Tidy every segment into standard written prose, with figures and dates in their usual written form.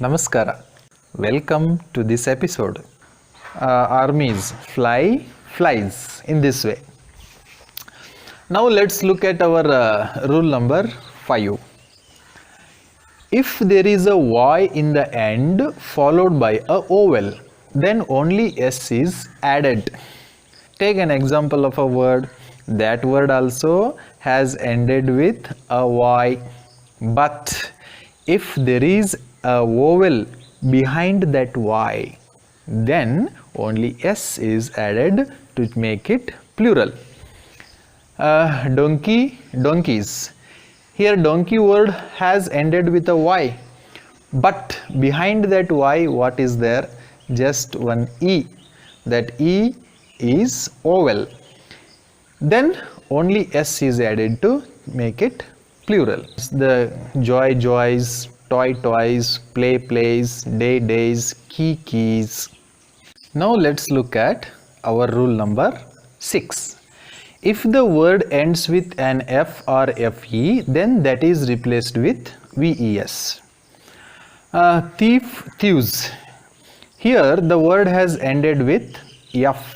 Namaskara. Welcome to this episode. Armies fly flies in this way. Now let's look at our rule number 5. If there is a Y in the end followed by a vowel, then only S is added. Take an example of a word. That word also has ended with a Y. But if there is a vowel behind that Y, then only S is added to make it plural. Donkey, donkeys. Here donkey word has ended with a Y, but behind that Y what is there? Just one E. That E is vowel. Then only S is added to make it plural. The joy, joys, toy, toys, play, plays, day, days, key, keys. Now let's look at our rule number 6. If the word ends with an F or FE, then that is replaced with VES. Thief, thieves. Here the word has ended with F.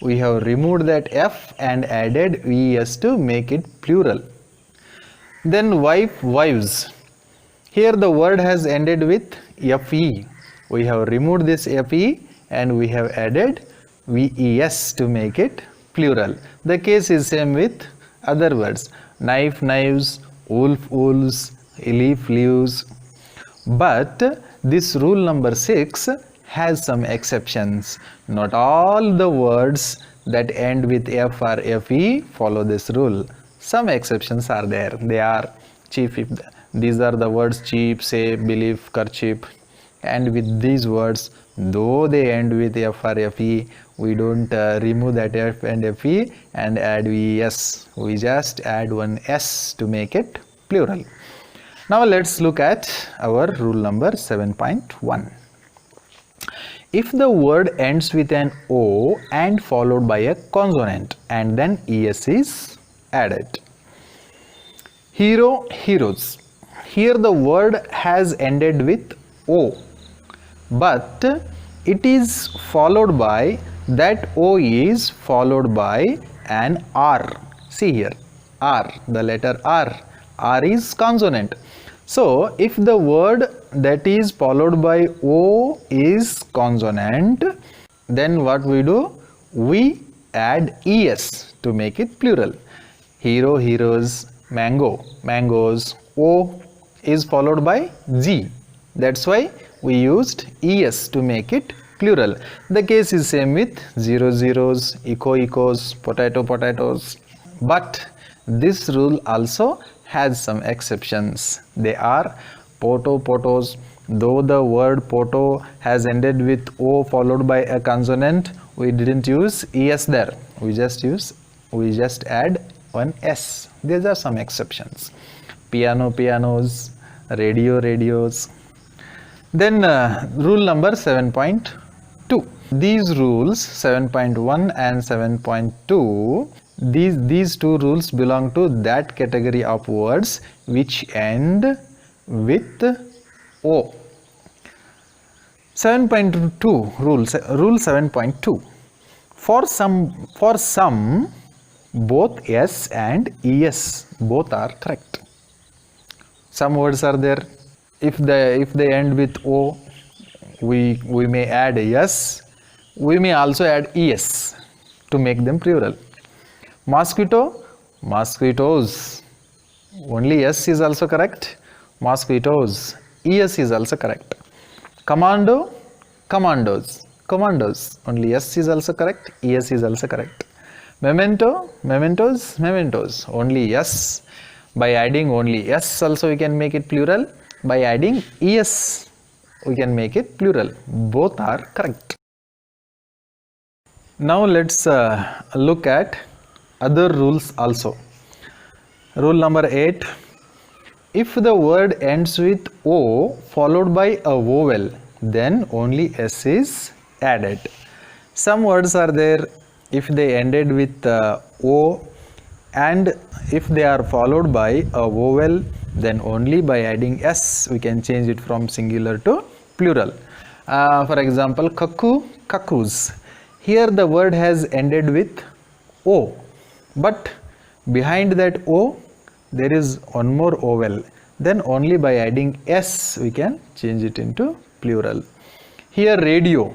We have removed that F and added VES to make it plural. Then wife, wives. Here the word has ended with FE. We have removed this FE and we have added VES to make it plural. The case is same with other words. Knife, knives, wolf, wolves, leaf, leaves. But this rule number 6 has some exceptions. Not all the words that end with F or FE follow this rule. Some exceptions are there. They are cheap. These are the words cheap, safe, belief, kerchief. And with these words, though they end with F or FE, we don't remove that F and FE and add VES. We just add one S to make it plural. Now let's look at our rule number 7.1. If the word ends with an O and followed by a consonant and then ES is added. Hero, heroes. Here the word has ended with O, but it is followed by, that O is followed by an R. See here, R, the letter R. R is consonant. So if the word that is followed by O is consonant, then what we do? We add ES to make it plural. Hero, heroes, mango, mangoes. O is followed by G. That's why we used ES to make it plural. The case is same with zero, zeros, echo, echos, potato, potatoes. But this rule also has some exceptions. They are poto, potos. Though the word poto has ended with O followed by a consonant, we didn't use ES there. We just add one S. These are some exceptions. Piano, pianos, radio, radios. Then rule number 7.2. These rules 7.1 and 7.2, these two rules belong to that category of words which end with O. 7.2 rule 7.2. For some both S and ES both are correct. Some words are there. If they end with O, we may add S. We may also add ES to make them plural. Mosquito, mosquitoes. Only S is also correct. Mosquitoes. ES is also correct. Commando, commandos. Commandos. Only S is also correct. ES is also correct. Memento, mementos, mementos. Only S. By adding only S also we can make it plural. By adding ES we can make it plural. Both are correct. Now let's look at other rules also. Rule number 8. If the word ends with O followed by a vowel, then only S is added. Some words are there, if they ended with O and if they are followed by a vowel, then only by adding s we can change it from singular to plural. For example, kaku, kakus. Here the word has ended with o, but behind that o there is one more vowel, then only by adding s we can change it into plural. Here radio,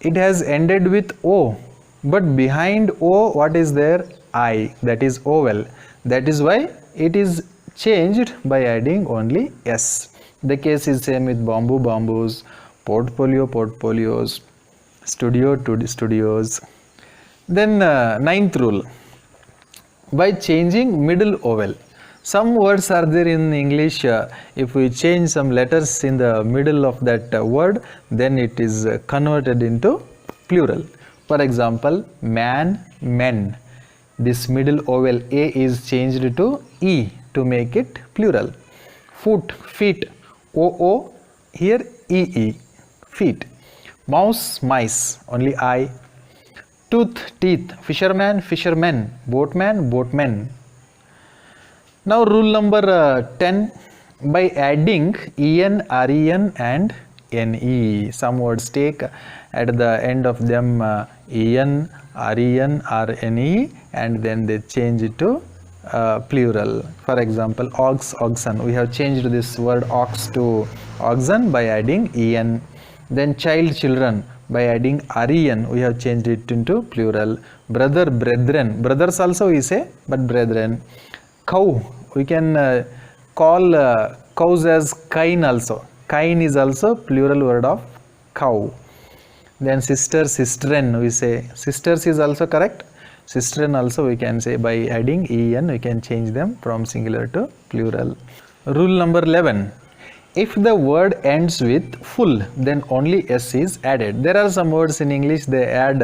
it has ended with o, but behind o what is there? I, that is vowel. That is why it is changed by adding only s. The case is same with bamboo, bamboos, portfolio, portfolios, studio, to studios. Then ninth rule, by changing middle vowel. Some words are there in English, if we change some letters in the middle of that word, then it is converted into plural. For example, man, men. This middle vowel a is changed to e to make it plural. Foot, feet, oo, here ee, feet. Mouse, mice, only I. Tooth, teeth, fisherman, fishermen, boatman, boatmen. Now rule number 10, by adding en, ren and ne. Some words take at the end of them en, ren or ne, and then they change it to plural. For example, ox, oxen. We have changed this word ox to oxen by adding en. Then child, children. By adding ren we have changed it into plural. Brother, brethren. Brothers also we say, but brethren. Cow, we can call cows as kine also. Kine is also plural word of cow. Then sister, sistren we say. Sisters is also correct. Sistren also we can say, by adding en we can change them from singular to plural. Rule number 11, if the word ends with full, then only s is added. There are some words in English they add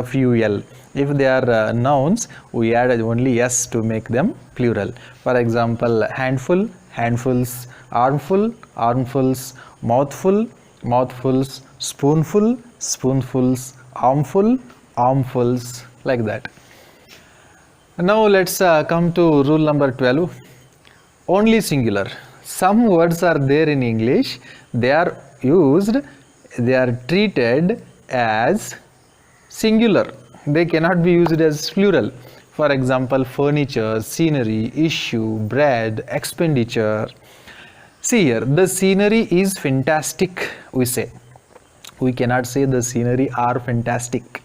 ful. If they are nouns, we add only s to make them plural. For example, handful, handfuls, armful, armfuls, mouthful, mouthfuls, spoonful, spoonfuls, armful, armfuls, like that. Now let's come to rule number 12, only singular. Some words are there in English, they are used, they are treated as singular. They cannot be used as plural. For example, furniture, scenery, issue, bread, expenditure. See here, the scenery is fantastic, we say. We cannot say the scenery are fantastic.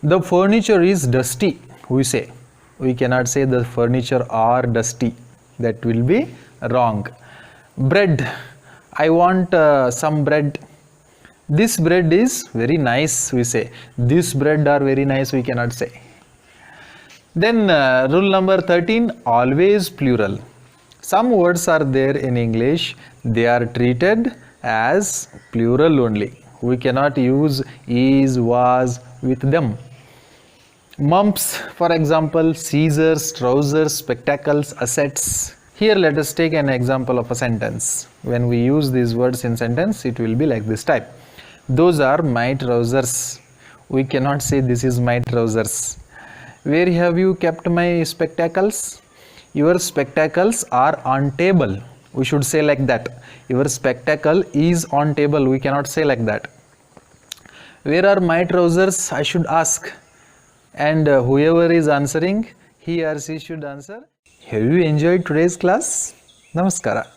The furniture is dusty, we say. We cannot say the furniture are dusty. That will be wrong. Bread, I want some bread. This bread is very nice, we say. This bread are very nice, we cannot say. Then rule number 13, always plural. Some words are there in English, they are treated as plural only. We cannot use is, was with them. Mumps, for example, scissors, trousers, spectacles, assets. Here let us take an example of a sentence. When we use these words in sentence, it will be like this type. Those are my trousers. We cannot say this is my trousers. Where have you kept my spectacles? Your spectacles are on table. We should say like that. Your spectacle is on table. We cannot say like that. Where are my trousers? I should ask. And whoever is answering, he or she should answer. Have you enjoyed today's class? Namaskara.